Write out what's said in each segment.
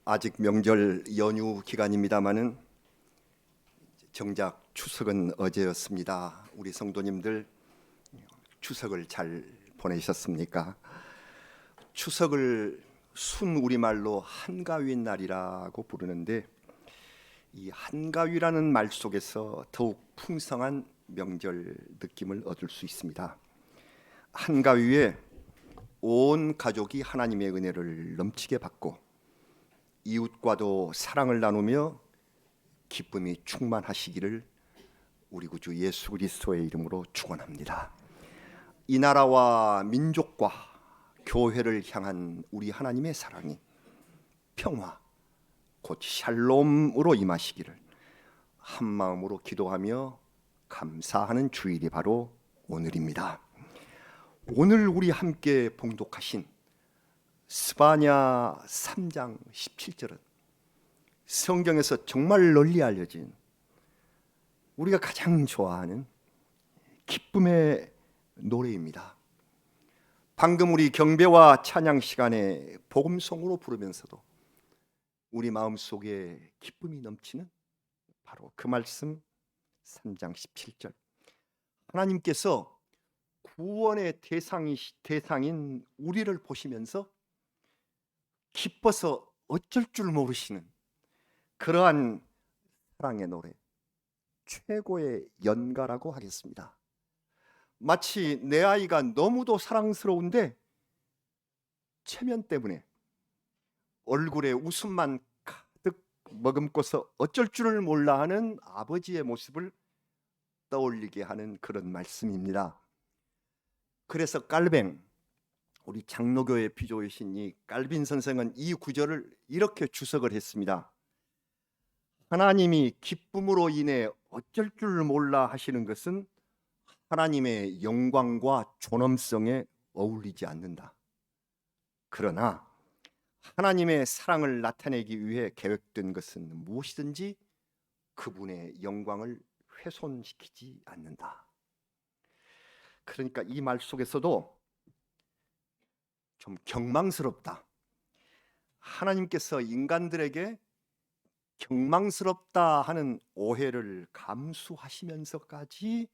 아직 명절 연휴 기간입니다마는 정작 추석은 어제였습니다. 우리 성도님들 추석을 잘 보내셨습니까? 추석을 순 우리말로 한가위 날이라고 부르는데 이 한가위라는 말 속에서 더욱 풍성한 명절 느낌을 얻을 수 있습니다. 한가위에 온 가족이 하나님의 은혜를 넘치게 받고 이웃과도 사랑을 나누며 기쁨이 충만하시기를 우리 구주 예수 그리스도의 이름으로 축원합니다. 이 나라와 민족과 교회를 향한 우리 하나님의 사랑이 평화 곧 샬롬으로 임하시기를 한 마음으로 기도하며 감사하는 주일이 바로 오늘입니다. 오늘 우리 함께 봉독하신 스바냐 3장 17절은 성경에서 정말 널리 알려진 우리가 가장 좋아하는 기쁨의 노래입니다. 방금 우리 경배와 찬양 시간에 복음송으로 부르면서도 우리 마음속에 기쁨이 넘치는 바로 그 말씀 3장 17절. 하나님께서 구원의 대상인 우리를 보시면서 기뻐서 어쩔 줄 모르시는 그러한 사랑의 노래, 최고의 연가라고 하겠습니다. 마치 내 아이가 너무도 사랑스러운데 체면 때문에 얼굴에 웃음만 가득 머금고서 어쩔 줄을 몰라 하는 아버지의 모습을 떠올리게 하는 그런 말씀입니다. 그래서 깔뱅, 우리 장로교의 비조이신 이 깔빈 선생은 이 구절을 이렇게 주석을 했습니다. 하나님이 기쁨으로 인해 어쩔 줄 몰라 하시는 것은 하나님의 영광과 존엄성에 어울리지 않는다. 그러나 하나님의 사랑을 나타내기 위해 계획된 것은 무엇이든지 그분의 영광을 훼손시키지 않는다. 그러니까 이 말 속에서도 좀 경망스럽다. 하나님께서 인간들에게 경망스럽다 하는 오해를 감수하시면서까지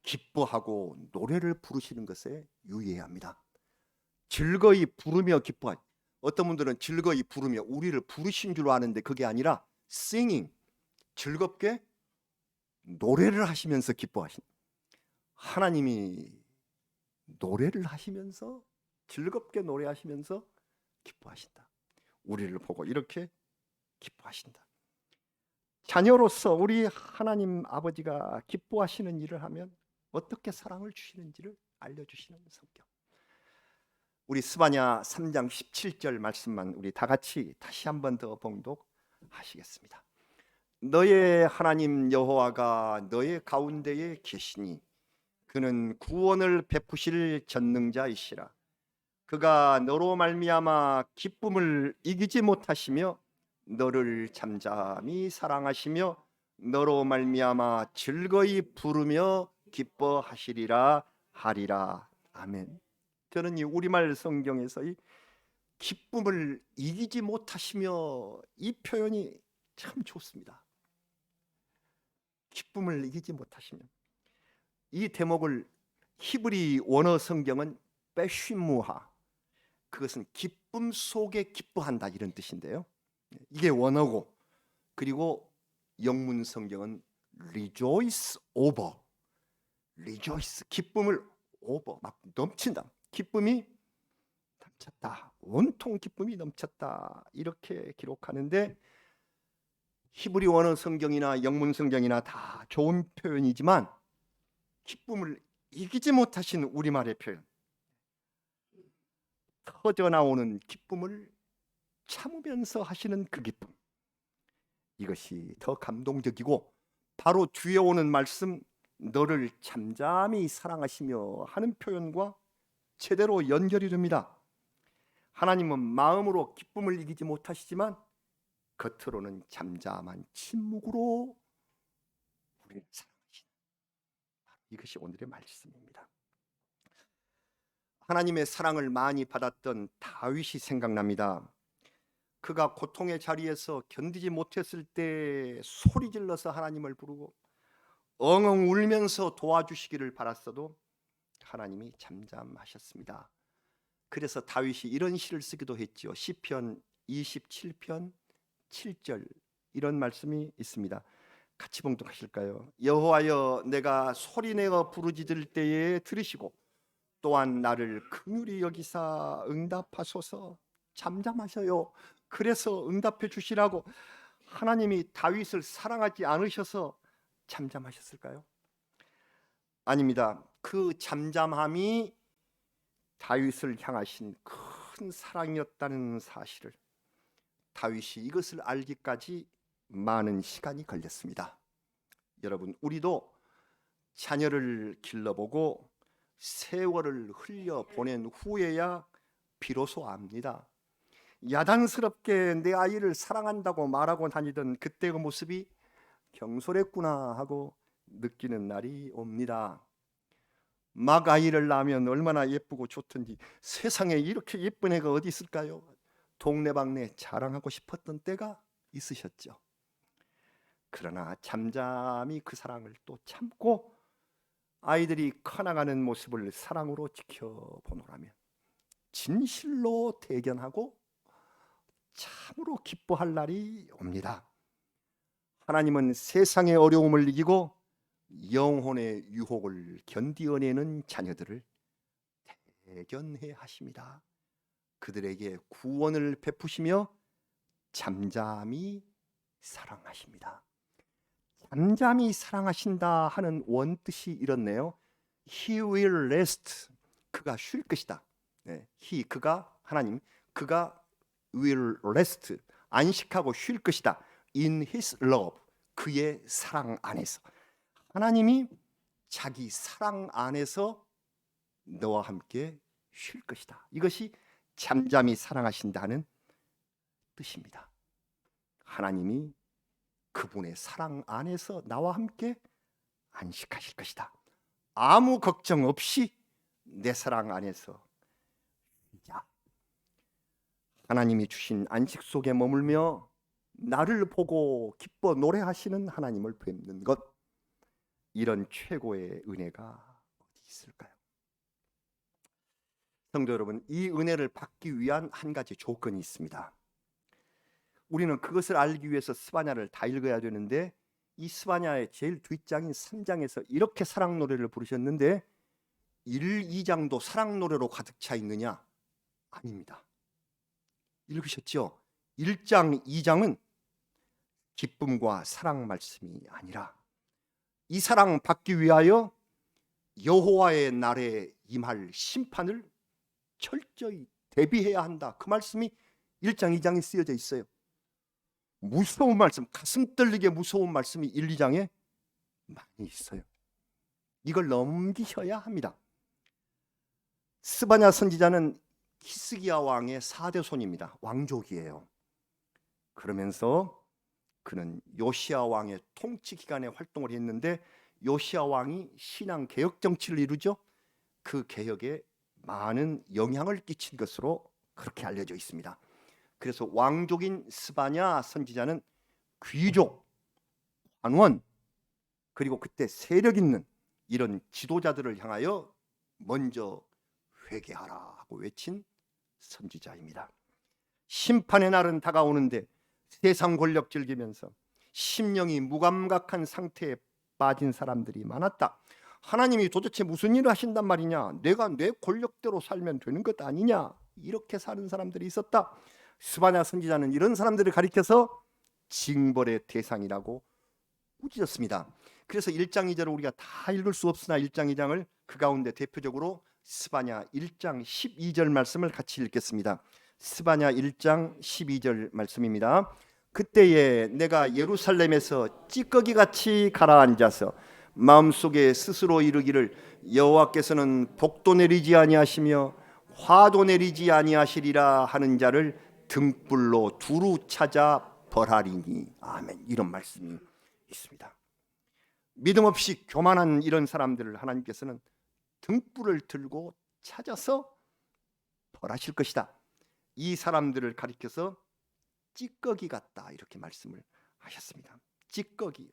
기뻐하고 노래를 부르시는 것에 유의해야 합니다. 즐거이 부르며 기뻐하. 어떤 분들은 즐거이 부르며 우리를 부르신 줄 아는데 그게 아니라 singing, 즐겁게 노래를 하시면서 기뻐하신. 하나님이 노래를 하시면서 즐겁게 노래하시면서 기뻐하신다. 우리를 보고 이렇게 기뻐하신다. 자녀로서 우리 하나님 아버지가 기뻐하시는 일을 하면 어떻게 사랑을 주시는지를 알려주시는 성경. 우리 스바냐 3장 17절 말씀만 우리 다 같이 다시 한 번 더 봉독하시겠습니다. 너의 하나님 여호와가 너의 가운데에 계시니 그는 구원을 베푸실 전능자이시라. 그가 너로 말미암아 기쁨을 이기지 못하시며 너를 잠잠히 사랑하시며 너로 말미암아 즐거이 부르며 기뻐하시리라 하리라. 아멘. 저는 이 우리말 성경에서 이 기쁨을 이기지 못하시며 이 표현이 참 좋습니다. 기쁨을 이기지 못하시며 이 대목을 히브리 원어 성경은 베쉬무하, 그것은 기쁨 속에 기뻐한다 이런 뜻인데요. 이게 원어고, 그리고 영문 성경은 rejoice over, rejoice, 기쁨을 over, 막 넘친다. 기쁨이 넘쳤다. 온통 기쁨이 넘쳤다. 이렇게 기록하는데 히브리 원어 성경이나 영문 성경이나 다 좋은 표현이지만 기쁨을 이기지 못하신 우리말의 표현, 터져 나오는 기쁨을 참으면서 하시는 그 기쁨, 이것이 더 감동적이고 바로 뒤에 오는 말씀 너를 잠잠히 사랑하시며 하는 표현과 제대로 연결이 됩니다. 하나님은 마음으로 기쁨을 이기지 못하시지만 겉으로는 잠잠한 침묵으로 우리를 사랑하시는, 이것이 오늘의 말씀입니다. 하나님의 사랑을 많이 받았던 다윗이 생각납니다. 그가 고통의 자리에서 견디지 못했을 때 소리 질러서 하나님을 부르고 엉엉 울면서 도와주시기를 바랐어도 하나님이 잠잠하셨습니다. 그래서 다윗이 이런 시를 쓰기도 했지요. 시편 27편 7절 이런 말씀이 있습니다. 같이 봉독하실까요? 여호와여, 내가 소리내어 부르짖을 때에 들으시고 또한 나를 긍휼히 여기사 응답하소서. 잠잠하셔요. 그래서 응답해 주시라고. 하나님이 다윗을 사랑하지 않으셔서 잠잠하셨을까요? 아닙니다. 그 잠잠함이 다윗을 향하신 큰 사랑이었다는 사실을 다윗이 이것을 알기까지 많은 시간이 걸렸습니다. 여러분, 우리도 자녀를 길러보고 세월을 흘려보낸 후에야 비로소 압니다. 야단스럽게 내 아이를 사랑한다고 말하고 다니던 그때의 모습이 경솔했구나 하고 느끼는 날이 옵니다. 막 아이를 낳으면 얼마나 예쁘고 좋던지 세상에 이렇게 예쁜 애가 어디 있을까요? 동네방네 자랑하고 싶었던 때가 있으셨죠. 그러나 잠잠히 그 사랑을 또 참고 아이들이 커나가는 모습을 사랑으로 지켜보노라면 진실로 대견하고 참으로 기뻐할 날이 옵니다. 하나님은 세상의 어려움을 이기고 영혼의 유혹을 견디어내는 자녀들을 대견해 하십니다. 그들에게 구원을 베푸시며 잠잠히 사랑하십니다. 잠잠히 사랑하신다 하는 원뜻이 이렇네요. He will rest. 그가 쉴 것이다. He, 그가, 하나님, 그가 will rest. 안식하고 쉴 것이다. In his love. 그의 사랑 안에서. 하나님이 자기 사랑 안에서 너와 함께 쉴 것이다. 이것이 잠잠히 사랑하신다는 뜻입니다. 하나님이 그분의 사랑 안에서 나와 함께 안식하실 것이다. 아무 걱정 없이 내 사랑 안에서 쉬자. 하나님이 주신 안식 속에 머물며 나를 보고 기뻐 노래하시는 하나님을 뵙는 것, 이런 최고의 은혜가 어디 있을까요? 성도 여러분, 이 은혜를 받기 위한 한 가지 조건이 있습니다. 우리는 그것을 알기 위해서 스바냐를 다 읽어야 되는데, 이 스바냐의 제일 뒷장인 3장에서 이렇게 사랑 노래를 부르셨는데 1, 2장도 사랑 노래로 가득 차 있느냐? 아닙니다. 읽으셨죠? 1장, 2장은 기쁨과 사랑 말씀이 아니라 이 사랑 받기 위하여 여호와의 날에 임할 심판을 철저히 대비해야 한다. 그 말씀이 1장, 2장에 쓰여져 있어요. 무서운 말씀, 가슴 떨리게 무서운 말씀이 1, 2장에 많이 있어요. 이걸 넘기셔야 합니다. 스바냐 선지자는 히스기야 왕의 4대 손입니다. 왕족이에요. 그러면서 그는 요시야 왕의 통치 기간에 활동을 했는데 요시야 왕이 신앙 개혁 정치를 이루죠. 그 개혁에 많은 영향을 끼친 것으로 그렇게 알려져 있습니다. 그래서 왕족인 스바냐 선지자는 귀족, 관원, 그리고 그때 세력 있는 이런 지도자들을 향하여 먼저 회개하라 하고 외친 선지자입니다. 심판의 날은 다가오는데 세상 권력 즐기면서 심령이 무감각한 상태에 빠진 사람들이 많았다. 하나님이 도대체 무슨 일을 하신단 말이냐? 내가 내 권력대로 살면 되는 것 아니냐? 이렇게 사는 사람들이 있었다. 스바냐 선지자는 이런 사람들을 가리켜서 징벌의 대상이라고 꾸짖었습니다. 그래서 1장 2절을 우리가 다 읽을 수 없으나 1장 2장을 그 가운데 대표적으로 스바냐 1장 12절 말씀을 같이 읽겠습니다. 스바냐 1장 12절 말씀입니다. 그때에 내가 예루살렘에서 찌꺼기같이 가라앉아서 마음속에 스스로 이르기를 여호와께서는 복도 내리지 아니하시며 화도 내리지 아니하시리라 하는 자를 등불로 두루 찾아 벌하리니. 아멘. 이런 말씀이 있습니다. 믿음 없이 교만한 이런 사람들을 하나님께서는 등불을 들고 찾아서 벌하실 것이다. 이 사람들을 가리켜서 찌꺼기 같다 이렇게 말씀을 하셨습니다. 찌꺼기,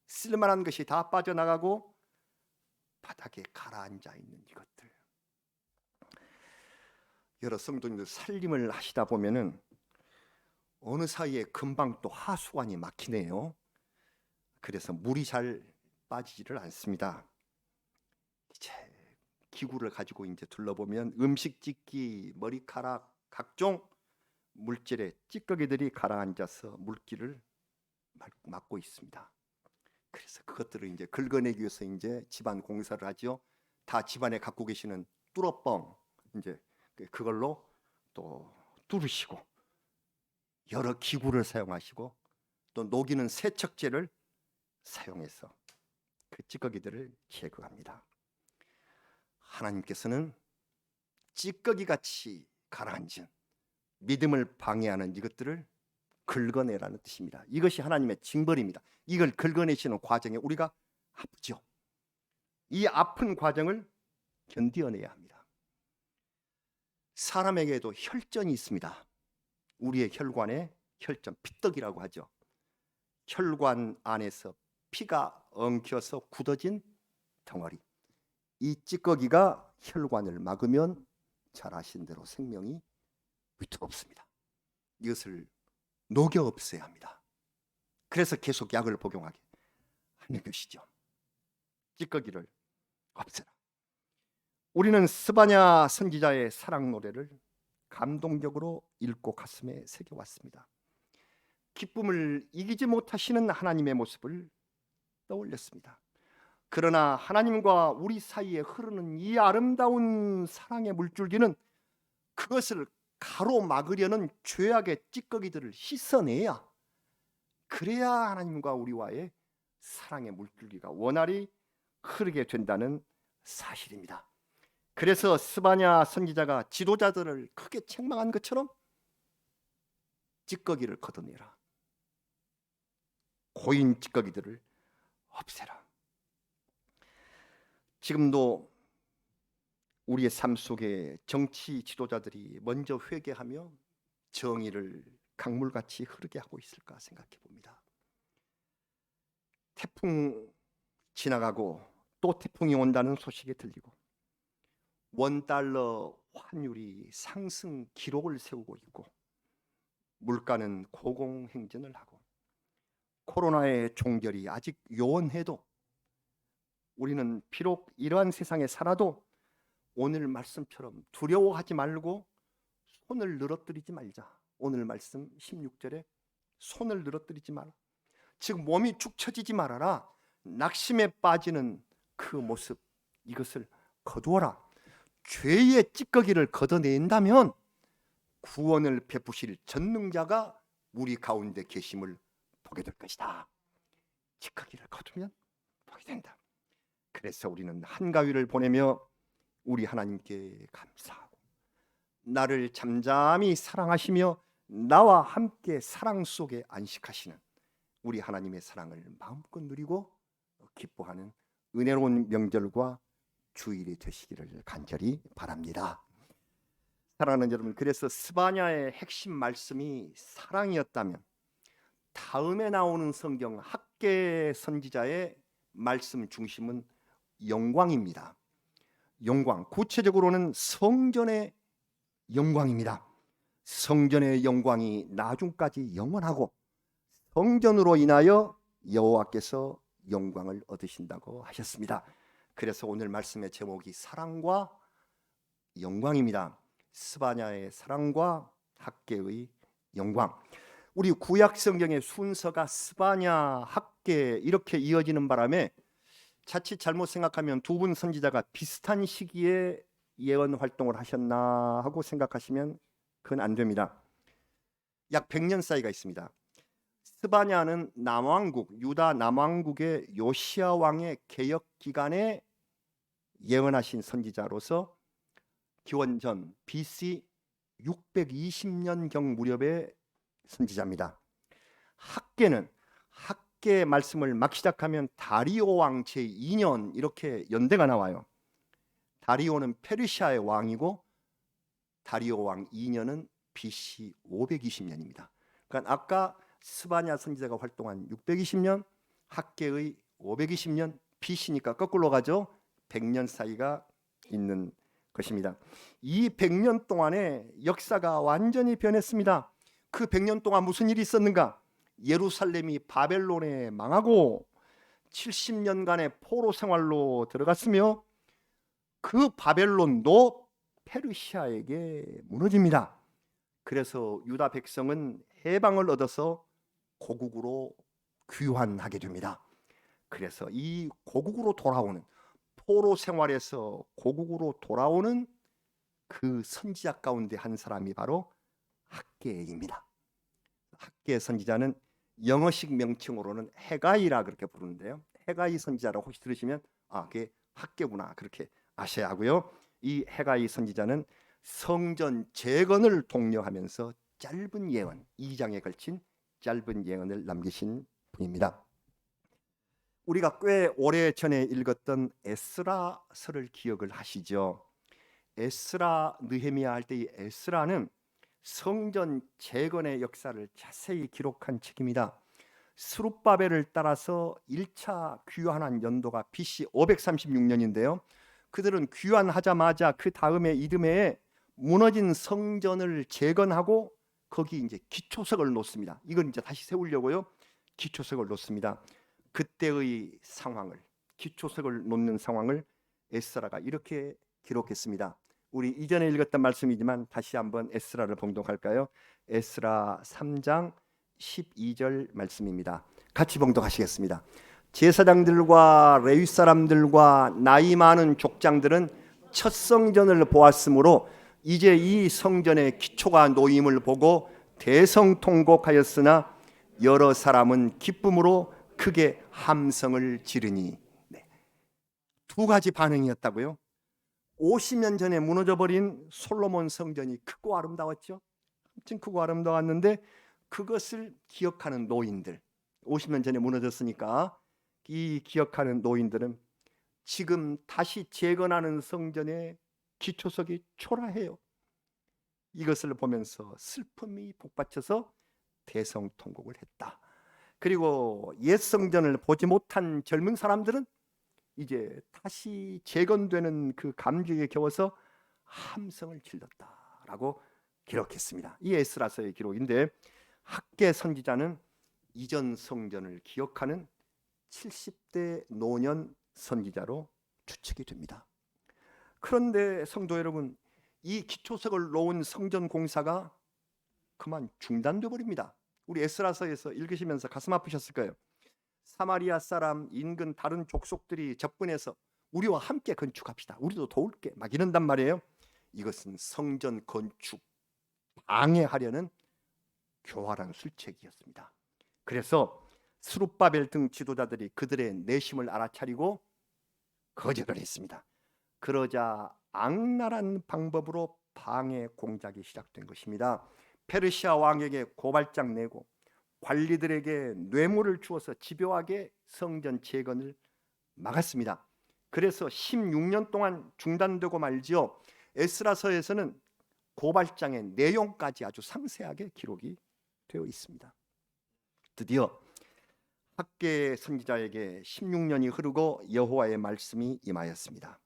쓸만한 것이 다 빠져나가고 바닥에 가라앉아 있는 이것들. 여러 성도님들 살림을 하시다 보면은 어느 사이에 금방 또 하수관이 막히네요. 그래서 물이 잘 빠지지를 않습니다. 이제 기구를 가지고 이제 둘러보면 음식 짓기, 머리카락, 각종 물질의 찌꺼기들이 가라앉아서 물기를 막고 있습니다. 그래서 그것들을 이제 긁어내기 위해서 이제 집안 공사를 하죠. 다 집안에 갖고 계시는 뚫어뻥 이제 그걸로 또 뚫으시고 여러 기구를 사용하시고 또 녹이는 세척제를 사용해서 그 찌꺼기들을 제거합니다. 하나님께서는 찌꺼기같이 가라앉은 믿음을 방해하는 이것들을 긁어내라는 뜻입니다. 이것이 하나님의 징벌입니다. 이걸 긁어내시는 과정에 우리가 아프죠. 이 아픈 과정을 견뎌내야 합니다. 사람에게도 혈전이 있습니다. 우리의 혈관에 혈전, 피떡이라고 하죠. 혈관 안에서 피가 엉켜서 굳어진 덩어리. 이 찌꺼기가 혈관을 막으면 잘 아신 대로 생명이 위태롭습니다. 이것을 녹여 없애야 합니다. 그래서 계속 약을 복용하게 하는 것이죠. 찌꺼기를 없애라. 우리는 스바냐 선지자의 사랑 노래를 감동적으로 읽고 가슴에 새겨왔습니다. 기쁨을 이기지 못하시는 하나님의 모습을 떠올렸습니다. 그러나 하나님과 우리 사이에 흐르는 이 아름다운 사랑의 물줄기는 그것을 가로막으려는 죄악의 찌꺼기들을 씻어내야, 그래야 하나님과 우리와의 사랑의 물줄기가 원활히 흐르게 된다는 사실입니다. 그래서 스바냐 선지자가 지도자들을 크게 책망한 것처럼 찌꺼기를 걷어내라. 고인 찌꺼기들을 없애라. 지금도 우리의 삶 속에 정치 지도자들이 먼저 회개하며 정의를 강물같이 흐르게 하고 있을까 생각해 봅니다. 태풍 지나가고 또 태풍이 온다는 소식이 들리고 원달러 환율이 상승 기록을 세우고 있고 물가는 고공행진을 하고 코로나의 종결이 아직 요원해도 우리는 비록 이러한 세상에 살아도 오늘 말씀처럼 두려워하지 말고 손을 늘어뜨리지 말자. 오늘 말씀 16절에 손을 늘어뜨리지 마라. 즉 몸이 축 처지지 말아라. 낙심에 빠지는 그 모습, 이것을 거두어라. 죄의 찌꺼기를 걷어낸다면 구원을 베푸실 전능자가 우리 가운데 계심을 보게 될 것이다. 찌꺼기를 거두면 보게 된다. 그래서 우리는 한가위를 보내며 우리 하나님께 감사하고 나를 잠잠히 사랑하시며 나와 함께 사랑 속에 안식하시는 우리 하나님의 사랑을 마음껏 누리고 기뻐하는 은혜로운 명절과 주일이 되시기를 간절히 바랍니다. 사랑하는 여러분, 그래서 스바냐의 핵심 말씀이 사랑이었다면 다음에 나오는 성경 학개 선지자의 말씀 중심은 영광입니다. 영광, 구체적으로는 성전의 영광입니다. 성전의 영광이 나중까지 영원하고 성전으로 인하여 여호와께서 영광을 얻으신다고 하셨습니다. 그래서 오늘 말씀의 제목이 사랑과 영광입니다. 스바냐의 사랑과 학개의 영광. 우리 구약 성경의 순서가 스바냐, 학개 이렇게 이어지는 바람에 자칫 잘못 생각하면 두 분 선지자가 비슷한 시기에 예언 활동을 하셨나 하고 생각하시면 그건 안 됩니다. 약 100년 사이가 있습니다. 스바냐는 남왕국, 유다 남왕국의 요시야 왕의 개혁 기간에 예언하신 선지자로서 기원전 BC 620년경 무렵의 선지자입니다. 학개는 학개 말씀을 막 시작하면 다리오 왕 제2년 이렇게 연대가 나와요. 다리오는 페르시아의 왕이고 다리오 왕 2년은 BC 520년입니다. 그러니까 아까 스바냐 선지자가 활동한 620년, 학계의 520년, BC니까 거꾸로 가죠. 100년 사이가 있는 것입니다. 이 100년 동안에 역사가 완전히 변했습니다. 그 100년 동안 무슨 일이 있었는가? 예루살렘이 바벨론에 망하고 70년간의 포로 생활로 들어갔으며 그 바벨론도 페르시아에게 무너집니다. 그래서 유다 백성은 해방을 얻어서 고국으로 귀환하게 됩니다. 그래서 이 고국으로 돌아오는, 포로 생활에서 고국으로 돌아오는 그 선지자 가운데 한 사람이 바로 학개입니다. 학개 선지자는 영어식 명칭으로는 해가이라 그렇게 부르는데요. 해가이 선지자라고 혹시 들으시면 그게 학개구나 그렇게 아셔야 하고요. 이 해가이 선지자는 성전 재건을 독려하면서 짧은 예언, 2장에 걸친 짧은 예언을 남기신 분입니다. 우리가 꽤 오래전에 읽었던 에스라서를 기억을 하시죠? 에스라, 느헤미야 할 때 이 에스라는 성전 재건의 역사를 자세히 기록한 책입니다. 스룹바벨을 따라서 1차 귀환한 연도가 BC 536년인데요. 그들은 귀환하자마자 그 다음에 이듬해에 무너진 성전을 재건하고 거기 이제 기초석을 놓습니다. 이걸 이제 다시 세우려고요. 기초석을 놓습니다. 그때의 상황을, 기초석을 놓는 상황을 에스라가 이렇게 기록했습니다. 우리 이전에 읽었던 말씀이지만 다시 한번 에스라를 봉독할까요? 에스라 3장 12절 말씀입니다. 같이 봉독하시겠습니다. 제사장들과 레위 사람들과 나이 많은 족장들은 첫 성전을 보았으므로 이제 이 성전의 기초가 놓임을 보고 대성통곡하였으나 여러 사람은 기쁨으로 크게 함성을 지르니. 두 가지 반응이었다고요. 50년 전에 무너져버린 솔로몬 성전이 크고 아름다웠죠. 엄청 크고 아름다웠는데 그것을 기억하는 노인들, 50년 전에 무너졌으니까 이 기억하는 노인들은 지금 다시 재건하는 성전의 기초석이 초라해요. 이것을 보면서 슬픔이 복받쳐서 대성통곡을 했다. 그리고 옛 성전을 보지 못한 젊은 사람들은 이제 다시 재건되는 그 감격에 겨워서 함성을 질렀다라고 기록했습니다. 이 에스라서의 기록인데 학개 선지자는 이전 성전을 기억하는 70대 노년 선지자로 추측이 됩니다. 그런데 성도 여러분, 이 기초석을 놓은 성전 공사가 그만 중단돼 버립니다. 우리 에스라서에서 읽으시면서 가슴 아프셨을 거예요. 사마리아 사람, 인근 다른 족속들이 접근해서 우리와 함께 건축합시다, 우리도 도울게 막 이런단 말이에요. 이것은 성전 건축 방해하려는 교활한 술책이었습니다. 그래서 스룹바벨 등 지도자들이 그들의 내심을 알아차리고 거절을 했습니다. 그러자 악랄한 방법으로 방해 공작이 시작된 것입니다. 페르시아 왕에게 고발장 내고 관리들에게 뇌물을 주어서 집요하게 성전 재건을 막았습니다. 그래서 16년 동안 중단되고 말지요. 에스라서에서는 고발장의 내용까지 아주 상세하게 기록이 되어 있습니다. 드디어 학개 선지자에게 16년이 흐르고 여호와의 말씀이 임하였습니다.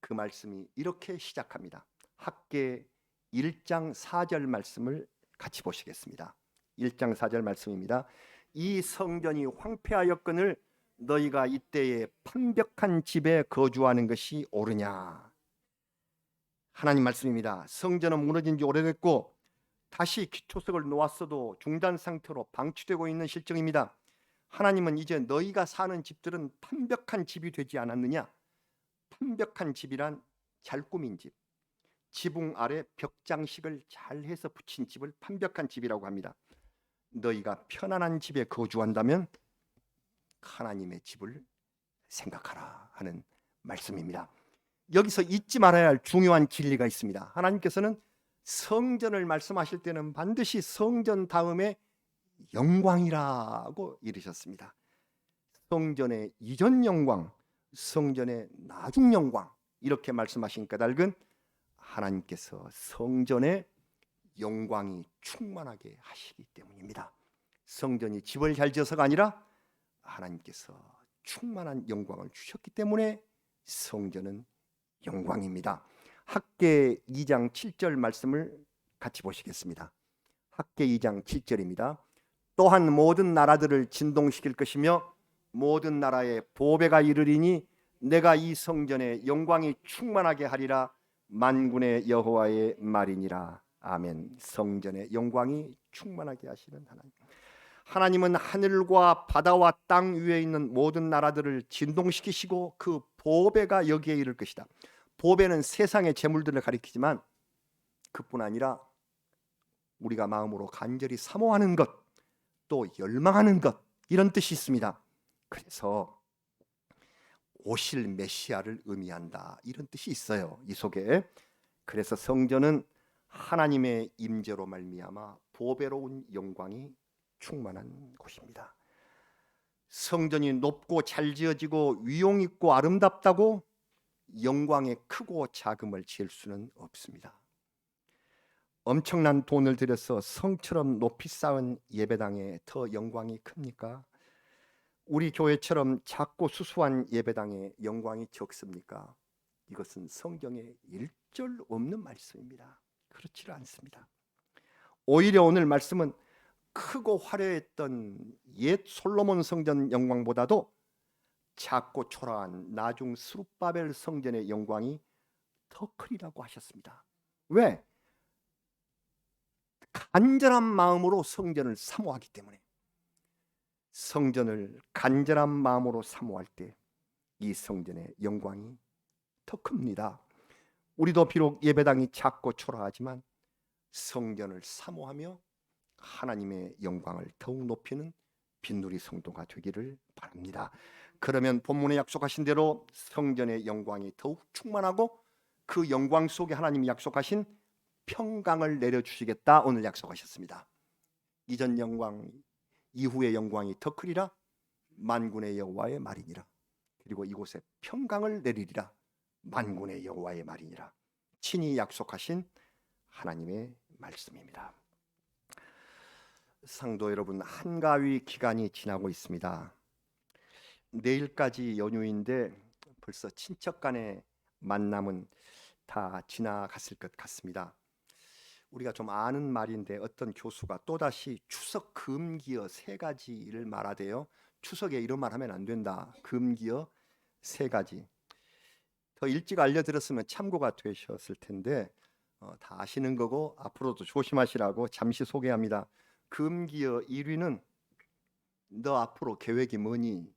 그 말씀이 이렇게 시작합니다. 학개 1장 4절 말씀을 같이 보시겠습니다. 1장 4절 말씀입니다. 이 성전이 황폐하였거늘 너희가 이때에 판벽한 집에 거주하는 것이 옳으냐. 하나님 말씀입니다. 성전은 무너진 지 오래됐고 다시 기초석을 놓았어도 중단 상태로 방치되고 있는 실정입니다. 하나님은 이제 너희가 사는 집들은 판벽한 집이 되지 않았느냐. 판벽한 집이란 잘 꾸민 집, 지붕 아래 벽장식을 잘 해서 붙인 집을 판벽한 집이라고 합니다. 너희가 편안한 집에 거주한다면 하나님의 집을 생각하라 하는 말씀입니다. 여기서 잊지 말아야 할 중요한 진리가 있습니다. 하나님께서는 성전을 말씀하실 때는 반드시 성전 다음에 영광이라고 이르셨습니다. 성전의 이전 영광, 성전의 나중 영광, 이렇게 말씀하신 까닭은 하나님께서 성전에 영광이 충만하게 하시기 때문입니다. 성전이 집을 잘 지어서가 아니라 하나님께서 충만한 영광을 주셨기 때문에 성전은 영광입니다. 학개 2장 7절 말씀을 같이 보시겠습니다. 학개 2장 7절입니다. 또한 모든 나라들을 진동시킬 것이며 모든 나라에 보배가 이르리니 내가 이 성전에 영광이 충만하게 하리라. 만군의 여호와의 말이니라. 아멘. 성전에 영광이 충만하게 하시는 하나님. 하나님은 하늘과 바다와 땅 위에 있는 모든 나라들을 진동시키시고 그 보배가 여기에 이를 것이다. 보배는 세상의 재물들을 가리키지만 그뿐 아니라 우리가 마음으로 간절히 사모하는 것, 또 열망하는 것, 이런 뜻이 있습니다. 그래서 오실 메시아를 의미한다, 이런 뜻이 있어요, 이 속에. 그래서 성전은 하나님의 임재로 말미암아 보배로운 영광이 충만한 곳입니다. 성전이 높고 잘 지어지고 위용 있고 아름답다고 영광의 크고 작음을 잴 수는 없습니다. 엄청난 돈을 들여서 성처럼 높이 쌓은 예배당에 더 영광이 큽니까? 우리 교회처럼 작고 수수한 예배당에 영광이 적습니까? 이것은 성경에 일절 없는 말씀입니다. 그렇지 않습니다. 오히려 오늘 말씀은 크고 화려했던 옛 솔로몬 성전 영광보다도 작고 초라한 나중 스룹바벨 성전의 영광이 더 크리라고 하셨습니다. 왜? 간절한 마음으로 성전을 사모하기 때문에. 성전을 간절한 마음으로 사모할 때 이 성전의 영광이 더 큽니다. 우리도 비록 예배당이 작고 초라하지만 성전을 사모하며 하나님의 영광을 더욱 높이는 빈누리 성도가 되기를 바랍니다. 그러면 본문에 약속하신 대로 성전의 영광이 더욱 충만하고 그 영광 속에 하나님이 약속하신 평강을 내려주시겠다, 오늘 약속하셨습니다. 이전 영광 이후의 영광이 더 크리라. 만군의 여호와의 말이니라. 그리고 이곳에 평강을 내리리라. 만군의 여호와의 말이니라. 친히 약속하신 하나님의 말씀입니다. 상도 여러분, 한가위 기간이 지나고 있습니다. 내일까지 연휴인데 벌써 친척 간의 만남은 다 지나갔을 것 같습니다. 우리가 좀 아는 말인데 어떤 교수가 또다시 추석 금기어 3가지를 말하대요. 추석에 이런 말 하면 안 된다. 금기어 3가지. 더 일찍 알려드렸으면 참고가 되셨을 텐데 다 아시는 거고 앞으로도 조심하시라고 잠시 소개합니다. 금기어 1위는 너 앞으로 계획이 뭐니?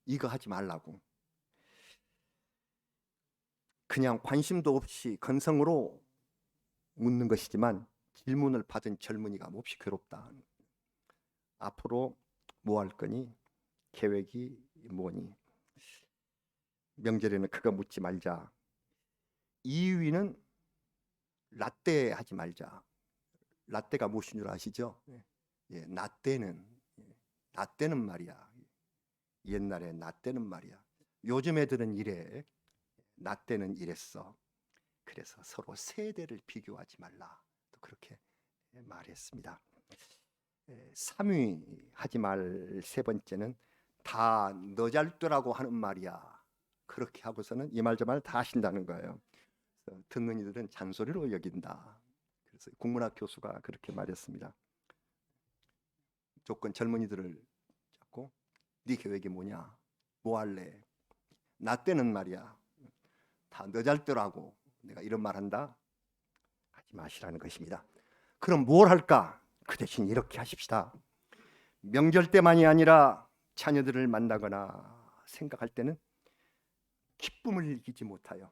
이거 하지 말라고. 그냥 관심도 없이 건성으로 묻는 것이지만 질문을 받은 젊은이가 몹시 괴롭다. 앞으로 뭐 할 거니? 계획이 뭐니? 명절에는 그거 묻지 말자. 2위는 라떼 하지 말자. 라떼가 무엇인 줄 아시죠? 예, 라떼는 말이야. 옛날에 라떼는 말이야. 요즘 애들은 이래. 라떼는 이랬어. 그래서 서로 세대를 비교하지 말라. 또 그렇게 말했습니다. 3위 하지 말 3번째는 다 너 잘 되라고 하는 말이야. 그렇게 하고서는 이 말 저 말 다 하신다는 거예요. 그래서 듣는 이들은 잔소리로 여긴다. 그래서 국문학 교수가 그렇게 말했습니다. 조건 젊은이들을 잡고 네 계획이 뭐냐? 뭐 할래? 나 때는 말이야. 다 너 잘 되라고 내가 이런 말 한다. 하지 마시라는 것입니다. 그럼 뭘 할까? 그 대신 이렇게 하십시다. 명절 때만이 아니라 자녀들을 만나거나 생각할 때는 기쁨을 이기지 못하여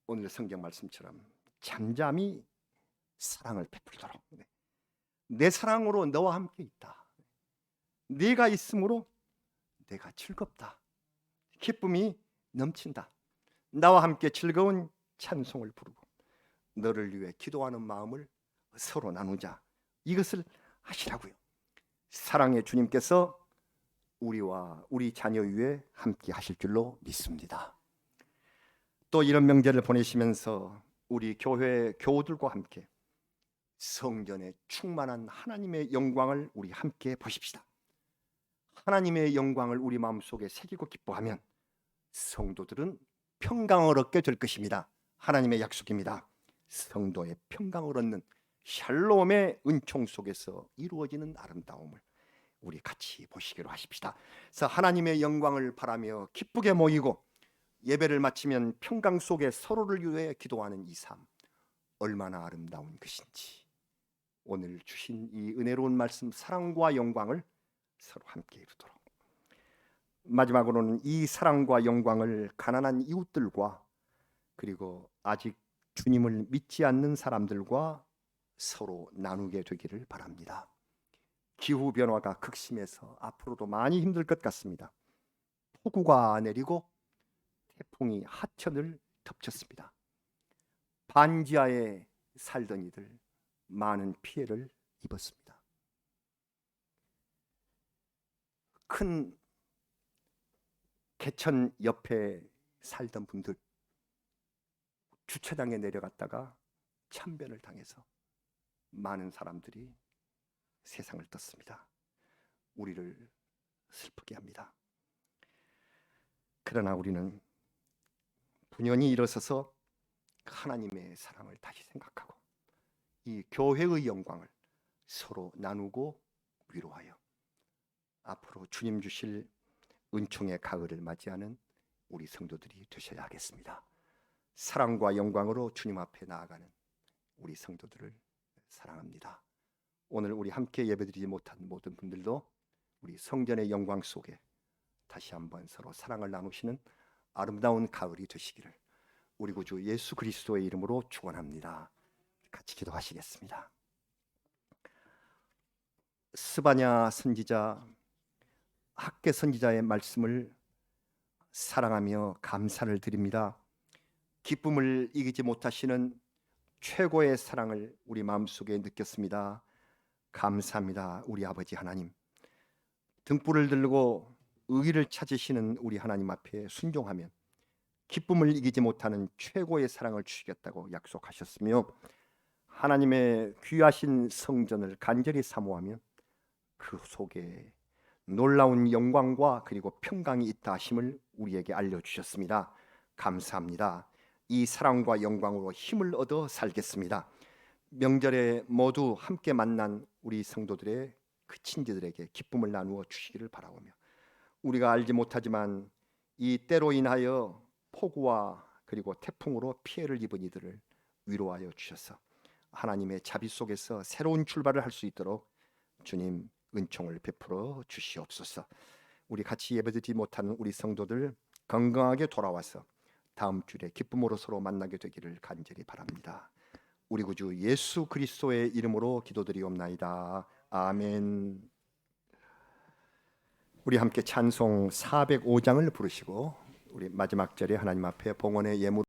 오늘 성경 말씀처럼 잠잠히 사랑을 베풀도록. 내 사랑으로 너와 함께 있다. 네가 있으므로 내가 즐겁다. 기쁨이 넘친다. 나와 함께 즐거운 찬송을 부르고 너를 위해 기도하는 마음을 서로 나누자. 이것을 하시라고요. 사랑의 주님께서 우리와 우리 자녀 위에 함께 하실 줄로 믿습니다. 또 이런 명절을 보내시면서 우리 교회 교우들과 함께 성전에 충만한 하나님의 영광을 우리 함께 보십시다. 하나님의 영광을 우리 마음속에 새기고 기뻐하면 성도들은 평강을 얻게 될 것입니다. 하나님의 약속입니다. 성도의 평강을 얻는 샬롬의 은총 속에서 이루어지는 아름다움을 우리 같이 보시기로 하십시다. 그래서 하나님의 영광을 바라며 기쁘게 모이고 예배를 마치면 평강 속에 서로를 위해 기도하는 이 삶, 얼마나 아름다운 것인지 오늘 주신 이 은혜로운 말씀, 사랑과 영광을 서로 함께 이루도록, 마지막으로는 이 사랑과 영광을 가난한 이웃들과 그리고 아직 주님을 믿지 않는 사람들과 서로 나누게 되기를 바랍니다. 기후 변화가 극심해서 앞으로도 많이 힘들 것 같습니다. 폭우가 내리고 태풍이 하천을 덮쳤습니다. 반지하에 살던 이들 많은 피해를 입었습니다. 큰 개천 옆에 살던 분들 주차장에 내려갔다가 참변을 당해서 많은 사람들이 세상을 떴습니다. 우리를 슬프게 합니다. 그러나 우리는 분연히 일어서서 하나님의 사랑을 다시 생각하고 이 교회의 영광을 서로 나누고 위로하여 앞으로 주님 주실 은총의 가을을 맞이하는 우리 성도들이 되셔야 하겠습니다. 사랑과 영광으로 주님 앞에 나아가는 우리 성도들을 사랑합니다. 오늘 우리 함께 예배드리지 못한 모든 분들도 우리 성전의 영광 속에 다시 한번 서로 사랑을 나누시는 아름다운 가을이 되시기를 우리 구주 예수 그리스도의 이름으로 축원합니다. 같이 기도하시겠습니다. 스바냐 선지자, 학개 선지자의 말씀을 사랑하며 감사를 드립니다. 기쁨을 이기지 못하시는 최고의 사랑을 우리 마음속에 느꼈습니다. 감사합니다. 우리 아버지 하나님, 등불을 들고 의의를 찾으시는 우리 하나님 앞에 순종하면 기쁨을 이기지 못하는 최고의 사랑을 주시겠다고 약속하셨으며, 하나님의 귀하신 성전을 간절히 사모하면 그 속에 놀라운 영광과 그리고 평강이 있다 하심을 우리에게 알려주셨습니다. 감사합니다. 이 사랑과 영광으로 힘을 얻어 살겠습니다. 명절에 모두 함께 만난 우리 성도들의 그 친지들에게 기쁨을 나누어 주시기를 바라오며, 우리가 알지 못하지만 이 때로 인하여 폭우와 그리고 태풍으로 피해를 입은 이들을 위로하여 주셔서 하나님의 자비 속에서 새로운 출발을 할 수 있도록 주님 은총을 베풀어 주시옵소서. 우리 같이 예배드리지 못하는 우리 성도들 건강하게 돌아와서 다음 주에 기쁨으로 서로 만나게 되기를 간절히 바랍니다. 우리 구주 예수 그리스도의 이름으로 기도드리옵나이다. 아멘. 우리 함께 찬송 405장을 부르시고 우리 마지막 절에 하나님 앞에 봉헌의 예물